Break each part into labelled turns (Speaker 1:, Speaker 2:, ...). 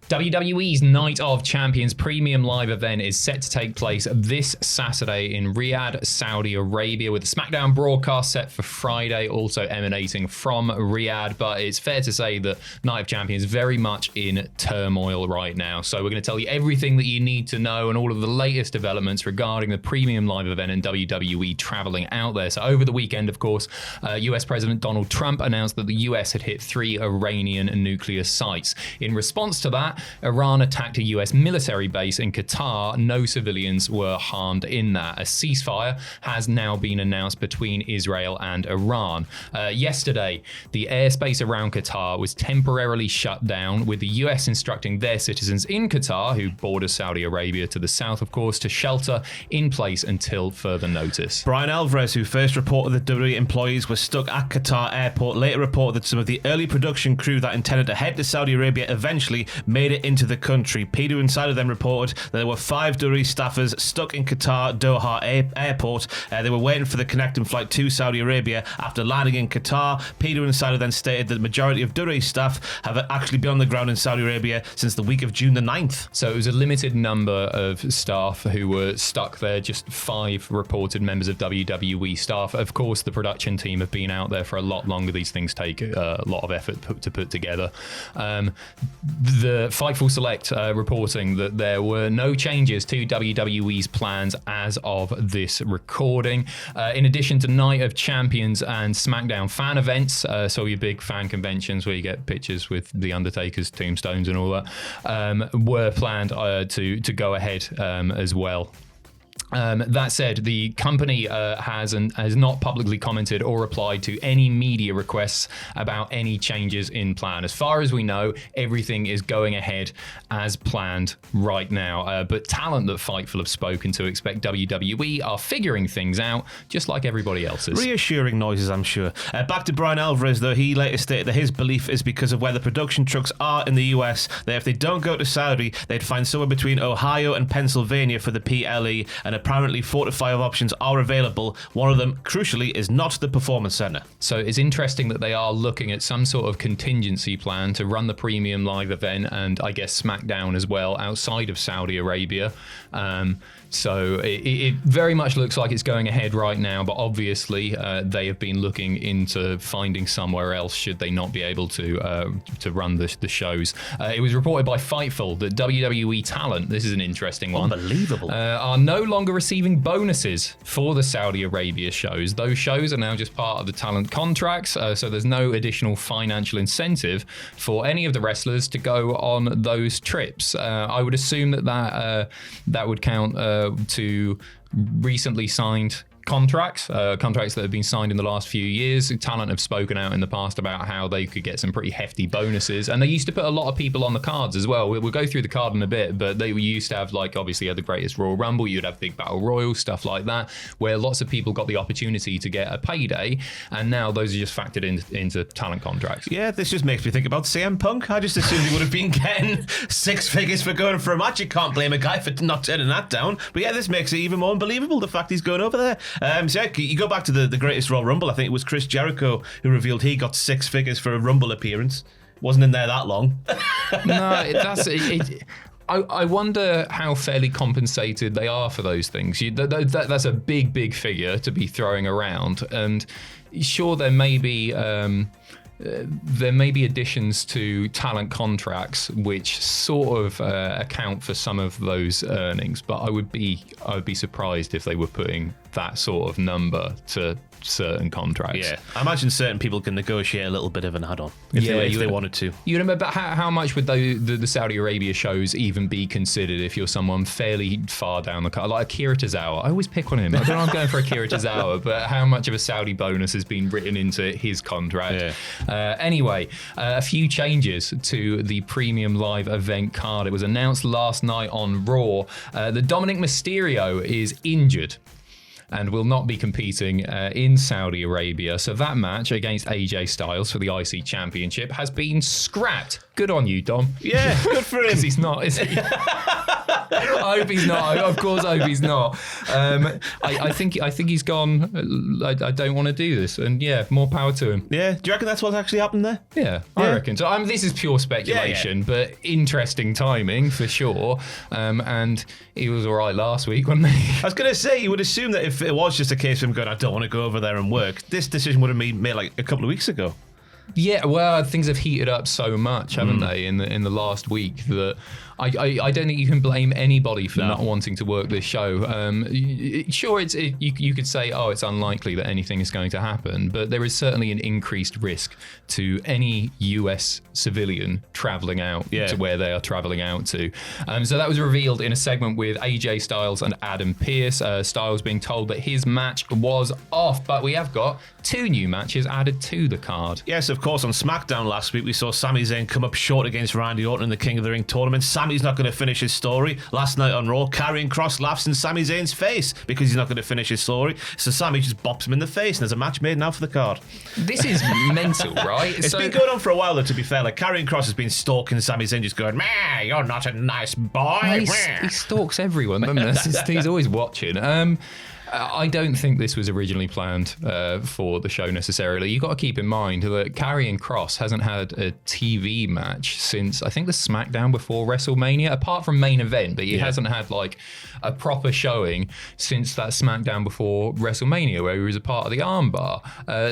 Speaker 1: WWE's Night of Champions premium live event is set to take place this Saturday in Riyadh, Saudi Arabia, with the SmackDown broadcast set for Friday, also emanating from Riyadh. But it's fair to say that Night of Champions is very much in turmoil right now. So we're going to tell you everything that you need to know and all of the latest developments regarding the premium live event and WWE traveling out there. So over the weekend, of course, US President Donald Trump announced that the US had hit 3 Iranian nuclear sites. In response to that, Iran attacked a US military base in Qatar. No civilians were harmed in that. A ceasefire has now been announced between Israel and Iran. Yesterday, the airspace around Qatar was temporarily shut down, with the US instructing their citizens in Qatar, who border Saudi Arabia to the south, of course, to shelter in place until further notice.
Speaker 2: Brian Alvarez, who first reported that WWE employees were stuck at Qatar airport, later reported that some of the early production crew that intended to head to Saudi Arabia eventually made it into the country. Peter Insider then reported that there were 5 WWE staffers stuck in Qatar Doha airport. They were waiting for the connecting flight to Saudi Arabia after landing in Qatar. Peter Insider then stated that the majority of WWE staff have actually been on the ground in Saudi Arabia since the week of June the 9th.
Speaker 1: So it was a limited number of staff who were stuck there, just 5 reported members of WWE staff. Of course, the production team have been out there for a lot longer. These things take a lot of effort to put together. The Fightful Select reporting that there were no changes to WWE's plans as of this recording. In addition to Night of Champions and SmackDown fan events, so your big fan conventions where you get pictures with The Undertaker's tombstones and all that, were planned to go ahead as well. That said, the company has not publicly commented or replied to any media requests about any changes in plan. As far as we know, everything is going ahead as planned right now. But talent that Fightful have spoken to expect WWE are figuring things out, just like everybody else is.
Speaker 2: Reassuring noises, I'm sure. Back to Brian Alvarez, though. He later stated that his belief is because of where the production trucks are in the US, that if they don't go to Saudi, they'd find somewhere between Ohio and Pennsylvania for the PLE, and apparently 4 to 5 options are available. One of them, crucially, is not the Performance Center. So
Speaker 1: it's interesting that they are looking at some sort of contingency plan to run the premium live event and I guess SmackDown as well outside of Saudi Arabia. So it very much looks like it's going ahead right now, but obviously they have been looking into finding somewhere else should they not be able to run the shows. It was reported by Fightful that WWE talent, this is an interesting one,
Speaker 2: unbelievable,
Speaker 1: are no longer receiving bonuses for the Saudi Arabia shows. Those shows are now just part of the talent contracts, so there's no additional financial incentive for any of the wrestlers to go on those trips. I would assume that would count to recently signed contracts that have been signed in the last few years. Talent have spoken out in the past about how they could get some pretty hefty bonuses, and they used to put a lot of people on the cards as well. We'll go through the card in a bit, but they used to have, like, obviously had the greatest Royal Rumble, you'd have big Battle Royals, stuff like that, where lots of people got the opportunity to get a payday, and now those are just factored into talent contracts.
Speaker 2: Yeah, this just makes me think about CM Punk. I just assumed he would have been getting 6 figures for going for a match. You can't blame a guy for not turning that down. But yeah, this makes it even more unbelievable, the fact he's going over there. So yeah, you go back to the greatest Royal Rumble. I think it was Chris Jericho who revealed he got 6 figures for a Rumble appearance. Wasn't in there that long.
Speaker 1: No, that's it. I wonder how fairly compensated they are for those things. That's a big figure to be throwing around, and sure, there may be additions to talent contracts which sort of account for some of those earnings, but I would be surprised if they were putting that sort of number to certain contracts.
Speaker 2: Yeah, I imagine certain people can negotiate a little bit of an add-on if they wanted to.
Speaker 1: You remember how much would the Saudi Arabia shows even be considered if you're someone fairly far down the card, like Akira Tozawa? I always pick on him. I don't know, I'm going for Akira Tozawa, but how much of a Saudi bonus has been written into his contract? Yeah. Anyway, a few changes to the premium live event card. It was announced last night on Raw that Dominic Mysterio is injured and will not be competing in Saudi Arabia. So that match against AJ Styles for the IC Championship has been scrapped. Good on you, Dom.
Speaker 2: Yeah, good for him.
Speaker 1: Because he's not, is he? I hope he's not. Of course, I hope he's not. I think he's gone. I don't want to do this, and yeah, more power to him.
Speaker 2: Yeah, do you reckon that's what's actually happened there?
Speaker 1: Yeah, I reckon. So this is pure speculation, but interesting timing for sure. And he was all right last week, wasn't he?
Speaker 2: I was going to say, you would assume that if it was just a case of him going, I don't want to go over there and work, this decision would have been made like a couple of weeks ago.
Speaker 1: Yeah, well, things have heated up so much, haven't they, in the last week that I don't think you can blame anybody for not wanting to work this show. Sure, you could say, it's unlikely that anything is going to happen, but there is certainly an increased risk to any US civilian traveling out to where they are traveling out to. So that was revealed in a segment with AJ Styles and Adam Pearce. Styles being told that his match was off, but we have got 2 new matches added to the card.
Speaker 2: Yes, of course, on SmackDown last week, we saw Sami Zayn come up short against Randy Orton in the King of the Ring tournament. Sami's not going to finish his story. Last night on Raw, Karrion Kross laughs in Sami Zayn's face because he's not going to finish his story. So Sami just bops him in the face, and there's a match made now for the card.
Speaker 1: This is mental, right?
Speaker 2: It's been going on for a while, though, to be fair. Like, Karrion Kross has been stalking Sami Zayn, just going, "Man, you're not a nice boy."
Speaker 1: He stalks everyone, doesn't he? He's always watching. I don't think this was originally planned for the show necessarily. You've got to keep in mind that Karrion Kross hasn't had a TV match since, I think, the SmackDown before WrestleMania, apart from main event, but he hasn't had like a proper showing since that SmackDown before WrestleMania where he was a part of the armbar.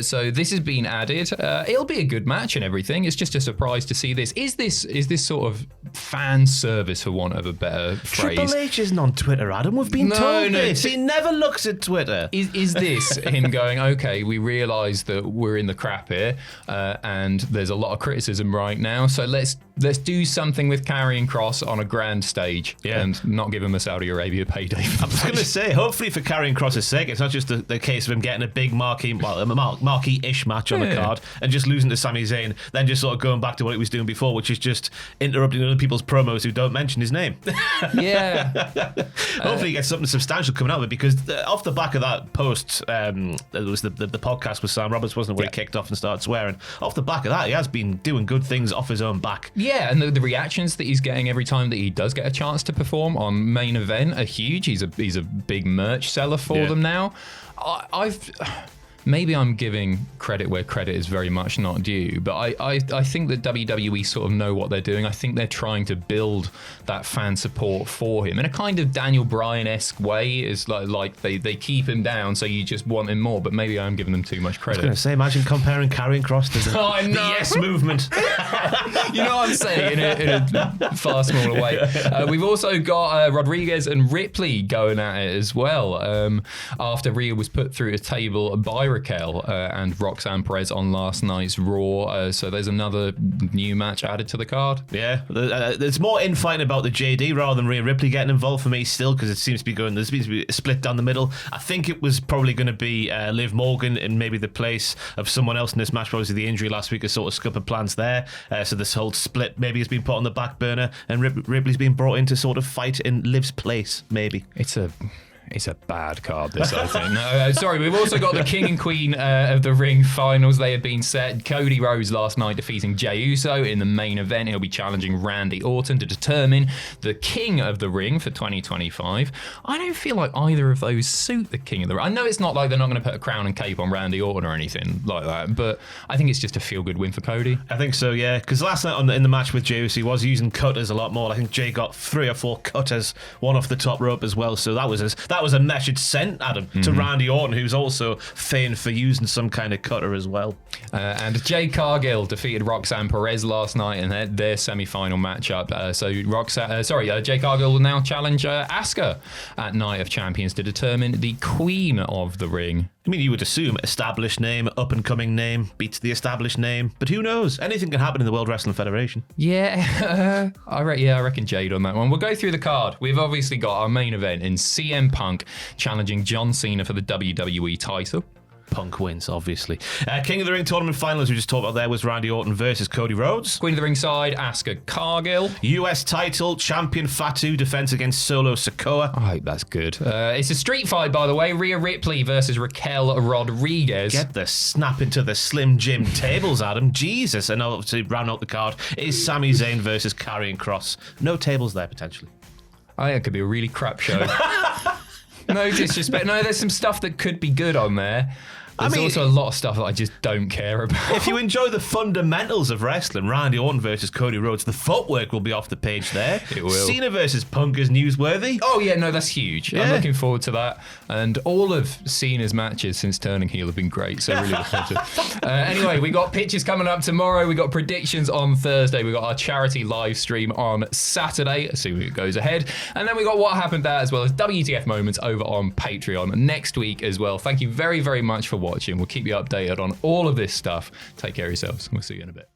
Speaker 1: So this has been added. It'll be a good match and everything. It's just a surprise to see this. Is this sort of fan service, for want of a better phrase?
Speaker 2: Triple H isn't on Twitter, Adam. We've been told this. He never looks at Twitter.
Speaker 1: Is this him going, okay, we realise that we're in the crap here and there's a lot of criticism right now, so let's do something with Karrion Kross on a grand stage and not give him a Saudi Arabia payday.
Speaker 2: I was going to say, hopefully for Karrion Kross's sake, it's not just the case of him getting a big marquee-ish match on the card and just losing to Sami Zayn, then just sort of going back to what he was doing before, which is just interrupting other people's promos who don't mention his name. Hopefully he gets something substantial coming out of it, because off the back of that post, it was the podcast with Sam Roberts, wasn't it, where he kicked off and started swearing. Off the back of that, he has been doing good things off his own back.
Speaker 1: Yeah, and the reactions that he's getting every time that he does get a chance to perform on main event are huge. He's a big merch seller for them now. Maybe I'm giving credit where credit is very much not due, but I think that WWE sort of know what they're doing. I think they're trying to build that fan support for him in a kind of Daniel Bryan-esque way. Is like they keep him down, so you just want him more, but maybe I'm giving them too much credit.
Speaker 2: I was going to say, imagine comparing Karrion Kross to the Yes movement.
Speaker 1: You know what I'm saying? In a far smaller way. We've also got Rodriguez and Ripley going at it as well. After Rhea was put through a table by Raquel and Roxanne Perez on last night's Raw. So there's another new match added to the card.
Speaker 2: Yeah, there's more infighting about the JD rather than Rhea Ripley getting involved for me still, because there seems to be a split down the middle. I think it was probably going to be Liv Morgan in maybe the place of someone else in this match. Obviously the injury last week has sort of scuppered plans there. So this whole split maybe has been put on the back burner, and Ripley's been brought in to sort of fight in Liv's place, maybe.
Speaker 1: It's a bad card, this, I think. No, sorry, we've also got the King and Queen of the Ring finals. They have been set. Cody Rhodes last night defeating Jey Uso in the main event. He'll be challenging Randy Orton to determine the King of the Ring for 2025. I don't feel like either of those suit the King of the Ring. I know it's not like they're not going to put a crown and cape on Randy Orton or anything like that, but I think it's just a feel-good win for Cody.
Speaker 2: I think so, yeah, because last night in the match with Jey Uso, he was using cutters a lot more. I think Jey got 3 or 4 cutters, one off the top rope as well, so that was a measured scent, Adam, to Randy Orton, who's also famed for using some kind of cutter as well.
Speaker 1: And Jade Cargill defeated Roxanne Perez last night in their semi-final matchup. Jade Cargill will now challenge Asuka at Night of Champions to determine the Queen of the Ring.
Speaker 2: I mean, you would assume established name, up-and-coming name, beats the established name. But who knows? Anything can happen in the World Wrestling Federation.
Speaker 1: Yeah, I reckon Jade on that one. We'll go through the card. We've obviously got our main event in CM Punk challenging John Cena for the WWE title.
Speaker 2: Punk wins, obviously. King of the Ring tournament finals we just talked about there was Randy Orton versus Cody Rhodes.
Speaker 1: Queen of the Ring side, Asuka Cargill.
Speaker 2: US title, champion Fatu defense against Solo Sikoa.
Speaker 1: I hope that's good. It's a street fight, by the way. Rhea Ripley versus Raquel Rodriguez.
Speaker 2: Get the snap into the Slim Jim tables, Adam. Jesus. And to round out the card is Sami Zayn versus Karrion Kross. No tables there, potentially.
Speaker 1: I think it could be a really crap show. No disrespect. No, there's some stuff that could be good on there. There's also a lot of stuff that I just don't care about.
Speaker 2: If you enjoy the fundamentals of wrestling, Randy Orton versus Cody Rhodes, the footwork will be off the page there.
Speaker 1: It will.
Speaker 2: Cena versus Punk is newsworthy.
Speaker 1: Oh, yeah, no, that's huge.
Speaker 2: Yeah.
Speaker 1: I'm looking forward to that. And all of Cena's matches since turning heel have been great, so really look forward to it. Anyway, we got pictures coming up tomorrow. We got predictions on Thursday. We got our charity live stream on Saturday, assuming it goes ahead. And then we got what happened there, as well as WTF moments over on Patreon next week as well. Thank you very, very much for watching. We'll keep you updated on all of this stuff. Take care of yourselves. We'll see you in a bit.